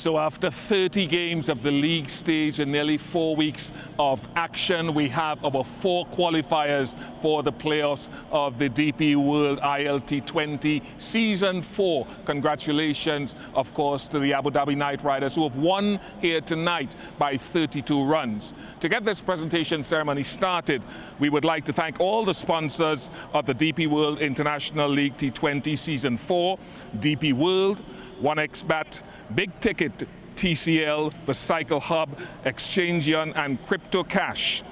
So after 30 games of the league stage and nearly 4 weeks of action, we have our 4 qualifiers for the playoffs of the DP World ILT20 Season 4. Congratulations, of course, to the Abu Dhabi Knight Riders, who have won here tonight by 32 runs. To get this presentation ceremony started, we would like to thank all the sponsors of the DP World International League T20 Season 4, DP World, 1xBet, Big Ticket, TCL, the Cycle Hub, Exchangeon, and Crypto Cash.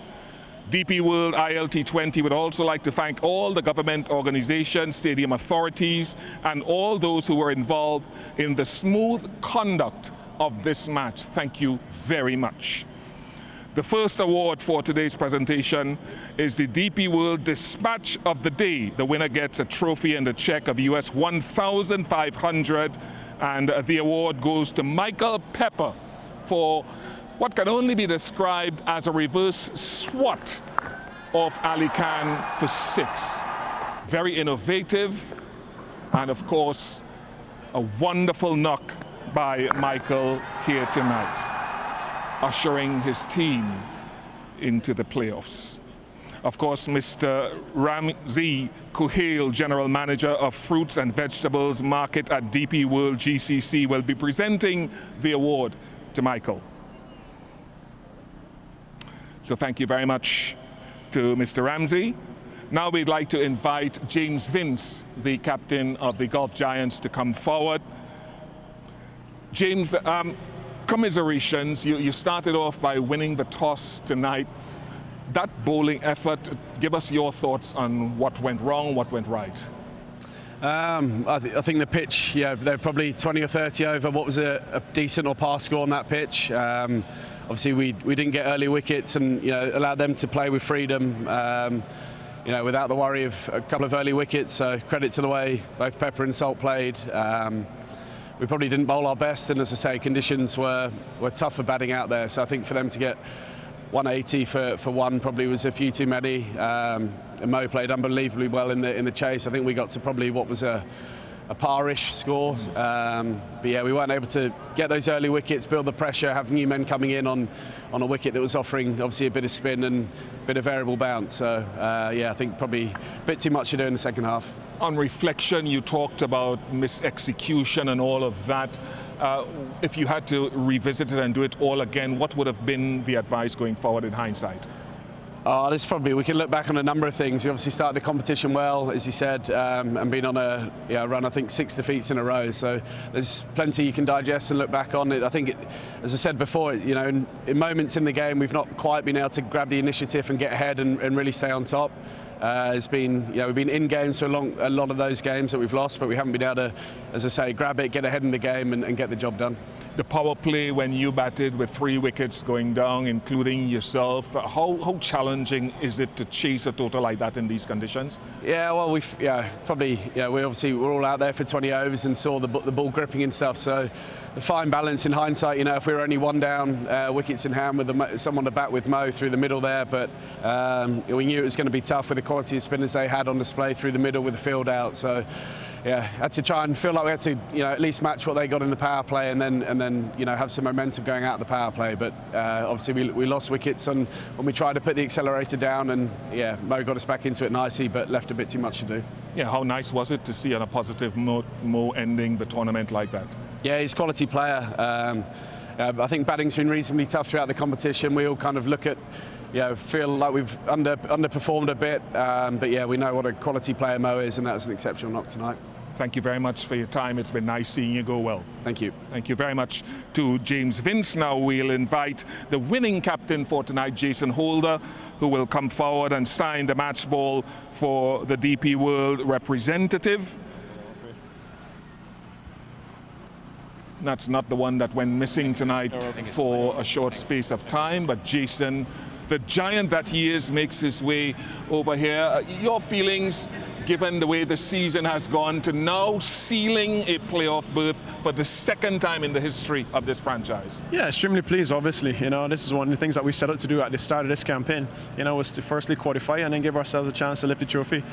DP World ILT20 would also like to thank all the government organizations, stadium authorities, and all those who were involved in the smooth conduct of this match. Thank you very much. The first award for today's presentation is the DP World Dispatch of the Day. The winner gets a trophy and a check of US $1,500, and the award goes to Michael Pepper for what can only be described as a reverse swat of Ali Khan for 6. Very innovative, and of course, a wonderful knock by Michael here tonight, ushering his team into the playoffs. Of course, Mr. Ramzi Kuhail, General Manager of Fruits and Vegetables Market at DP World GCC, will be presenting the award to Michael. So thank you very much to Mr. Ramzi. Now we'd like to invite James Vince, the captain of the Golf Giants, to come forward. James, commiserations. You started off by winning the toss tonight. That bowling effort, give us your thoughts on what went wrong, what went right. I think the pitch, they're probably 20 or 30 over what was a decent or par score on that pitch. Obviously, we didn't get early wickets and allowed them to play with freedom, without the worry of a couple of early wickets. So credit to the way both Pepper and Salt played. We probably didn't bowl our best, and as I say, conditions were tough for batting out there. So I think for them to get 180 for one probably was a few too many. And Mo played unbelievably well in the chase. I think we got to probably what was a par-ish score. But yeah, we weren't able to get those early wickets, build the pressure, have new men coming in on a wicket that was offering obviously a bit of spin and a bit of variable bounce. So yeah, I think probably a bit too much to do in the second half. On reflection, you talked about mis-execution and all of that. If you had to revisit it and do it all again, what would have been the advice going forward in hindsight? We can look back on a number of things. We obviously started the competition well, as you said, and been on a run, I think 6 defeats in a row. So there's plenty you can digest and look back on it. I think, as I said before, in moments in the game, we've not quite been able to grab the initiative and get ahead and really stay on top. We've been in games for a lot of those games that we've lost, but we haven't been able to, as I say, grab it, get ahead in the game and get the job done. The power play when you batted with 3 wickets going down, including yourself, how challenging is it to chase a total like that in these conditions? Yeah, well, we were all out there for 20 overs and saw the ball gripping and stuff. So the fine balance in hindsight, if we were only 1 down, wickets in hand with someone to bat with Mo through the middle there, but we knew it was going to be tough with the quality of spinners they had on display through the middle with the field out. So yeah, had to try and feel like we had to at least match what they got in the power play and then have some momentum going out of the power play. But obviously we lost wickets when we tried to put the accelerator down, and yeah, Mo got us back into it nicely but left a bit too much to do. Yeah, how nice was it to see on a positive note Mo ending the tournament like that? Yeah, he's a quality player. I think batting's been reasonably tough throughout the competition. We all kind of look at, feel like we've underperformed a bit, but yeah, we know what a quality player Mo is, and that was an exceptional knock tonight. Thank you very much for your time. It's been nice seeing you go well. Thank you. Thank you very much to James Vince. Now we'll invite the winning captain for tonight, Jason Holder, who will come forward and sign the match ball for the DP World representative. That's not the one that went missing tonight for a short space of time, but Jason the giant that he is makes his way over here. Your feelings, given the way the season has gone, to now sealing a playoff berth for the second time in the history of this franchise? Yeah, extremely pleased, obviously. You know, this is one of the things that we set out to do at the start of this campaign, you know, was to firstly qualify and then give ourselves a chance to lift the trophy.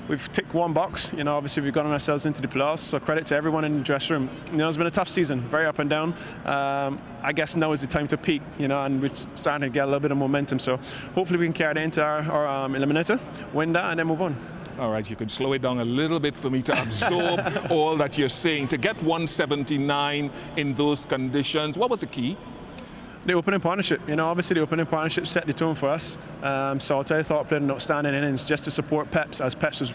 We've ticked one box, you know, obviously we've gotten ourselves into the playoffs, so credit to everyone in the dressing room. You know, it's been a tough season, very up and down. I guess now is the time to peak, you know, and we're starting to get a little bit of momentum, so hopefully we can carry that into our eliminator, win that, and then move on. All right, you could slow it down a little bit for me to absorb all that you're saying. To get 179 in those conditions, what was the key? The opening partnership, you know, obviously the opening partnership set the tone for us. Saltair thought played an outstanding innings just to support Peps, as Peps was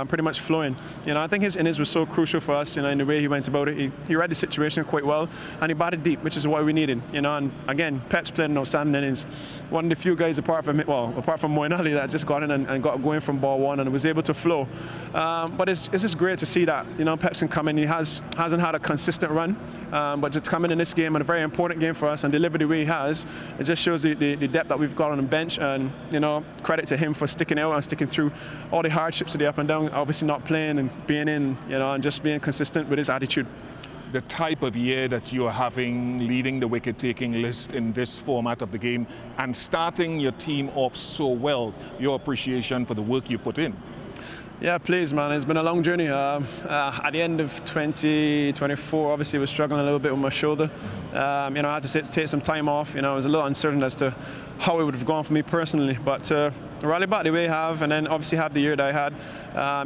pretty much flowing. You know, I think his innings was so crucial for us, you know, in the way he went about it. He read the situation quite well, and he batted deep, which is what we needed, you know. And again, Peps played an outstanding innings. One of the few guys apart from Moeen Ali that just got in and got going from ball one and was able to flow. But it's just great to see that, you know, Peps can come in. He hasn't had a consistent run, but to come in this game, and a very important game for us, and deliver the way he has, it just shows the depth that we've got on the bench. And, you know, credit to him for sticking out and sticking through all the hardships of the up and down, obviously not playing and being in, you know, and just being consistent with his attitude. The type of year that you are having, leading the wicket-taking list in this format of the game and starting your team off so well, your appreciation for the work you put in. Yeah, please, man. It's been a long journey. At the end of 2024, obviously, I was struggling a little bit with my shoulder. You know, I had to take some time off. You know, I was a little uncertain as to how it would have gone for me personally. But rally back the way I have, and then obviously have the year that I had,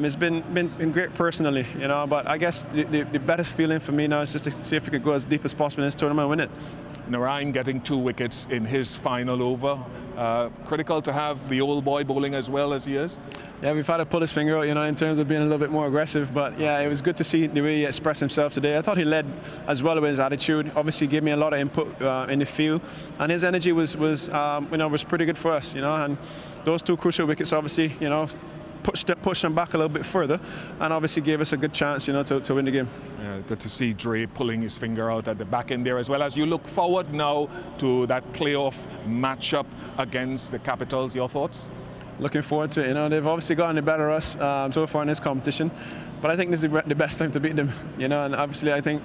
it's been great personally. You know, but I guess the better feeling for me now is just to see if we could go as deep as possible in this tournament and win it. Narayan getting 2 wickets in his final over. Critical to have the old boy bowling as well as he is. Yeah, we've had to pull his finger out, you know, in terms of being a little bit more aggressive. But yeah, it was good to see the way he expressed himself today. I thought he led as well with his attitude. Obviously, gave me a lot of input in the field, and his energy was pretty good for us, you know. And those 2 crucial wickets, obviously, you know, pushed them back a little bit further, and obviously gave us a good chance, you know, to win the game. Yeah, good to see Dre pulling his finger out at the back end there, as well as you look forward now to that playoff matchup against the Capitals. Your thoughts? Looking forward to it. You know, they've obviously gotten the better of us so far in this competition, but I think this is the best time to beat them. You know, and obviously I think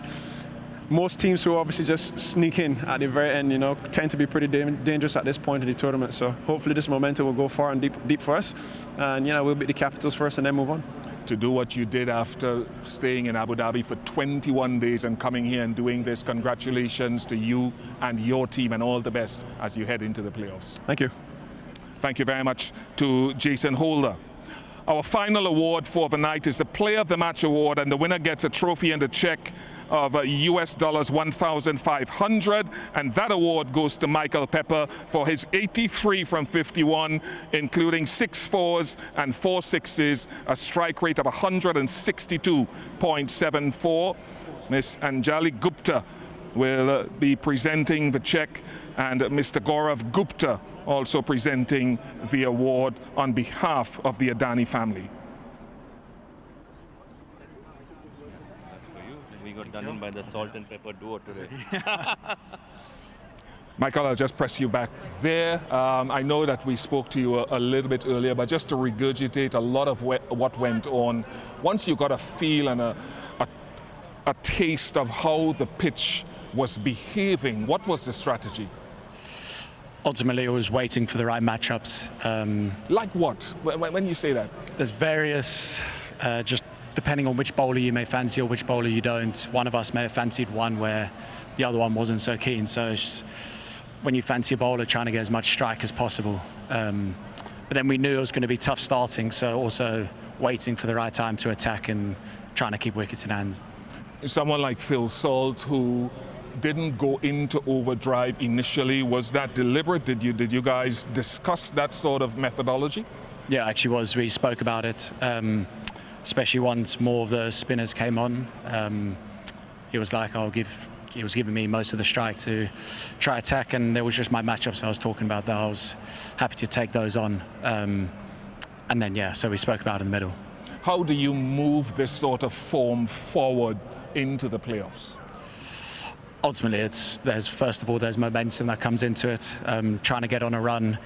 most teams who obviously just sneak in at the very end, you know, tend to be pretty dangerous at this point of the tournament. So hopefully this momentum will go far and deep for us, and you know, we'll beat the Capitals first and then move on. To do what you did after staying in Abu Dhabi for 21 days and coming here and doing this, congratulations to you and your team, and all the best as you head into the playoffs. Thank you. Thank you very much to Jason Holder. Our final award for the night is the Player of the Match award, and the winner gets a trophy and a check of US dollars 1,500, and that award goes to Michael Pepper for his 83 from 51, including 6 fours and 4 sixes, a strike rate of 162.74. Miss Anjali Gupta will be presenting the check, and Mr. Gaurav Gupta also presenting the award on behalf of the Adani family. We got done in by the salt and pepper duo today. Michael, I'll just press you back there. I know that we spoke to you a little bit earlier, but just to regurgitate a lot of what went on, once you got a feel and a taste of how the pitch was behaving, what was the strategy? Ultimately, it was waiting for the right matchups. Like what, when you say that? There's various, just depending on which bowler you may fancy or which bowler you don't. One of us may have fancied one where the other one wasn't so keen. So it's, when you fancy a bowler, trying to get as much strike as possible. But then we knew it was going to be tough starting, so also waiting for the right time to attack and trying to keep wickets in hand. Someone like Phil Salt, who didn't go into overdrive initially, was that deliberate? Did you guys discuss that sort of methodology? Yeah, actually was. We spoke about it, especially once more of the spinners came on. He was like, he was giving me most of the strike to try attack, and there was just my matchups I was talking about that I was happy to take those on. And then, yeah, so we spoke about it in the middle. How do you move this sort of form forward into the playoffs? ultimately, first of all, there's momentum that comes into it, trying to get on a run.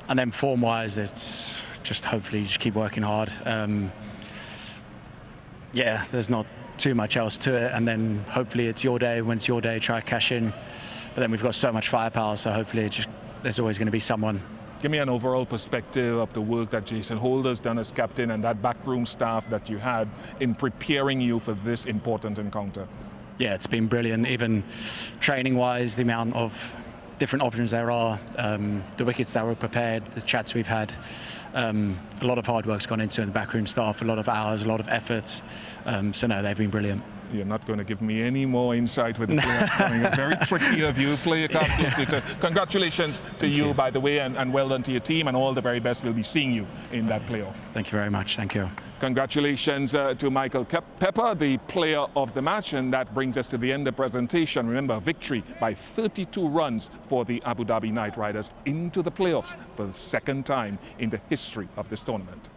And then form-wise, it's just hopefully just keep working hard. Yeah, there's not too much else to it. And then hopefully it's your day. When it's your day, try to cash in. But then we've got so much firepower, so hopefully there's always going to be someone. Give me an overall perspective of the work that Jason Holder's done as captain and that backroom staff that you had in preparing you for this important encounter. Yeah, it's been brilliant. Even training-wise, the amount of different options there are, the wickets that were prepared, the chats we've had, a lot of hard work's gone into the backroom staff, a lot of hours, a lot of effort. So no, they've been brilliant. You're not going to give me any more insight with the players coming up. Very tricky of you. Play your cards closely. Congratulations to you, by the way, and well done to your team, and all the very best. We'll be seeing you in that playoff. Thank you very much. Thank you. Congratulations to Michael Pepper, the player of the match, and that brings us to the end of the presentation. Remember, victory by 32 runs for the Abu Dhabi Knight Riders into the playoffs for the second time in the history of this tournament.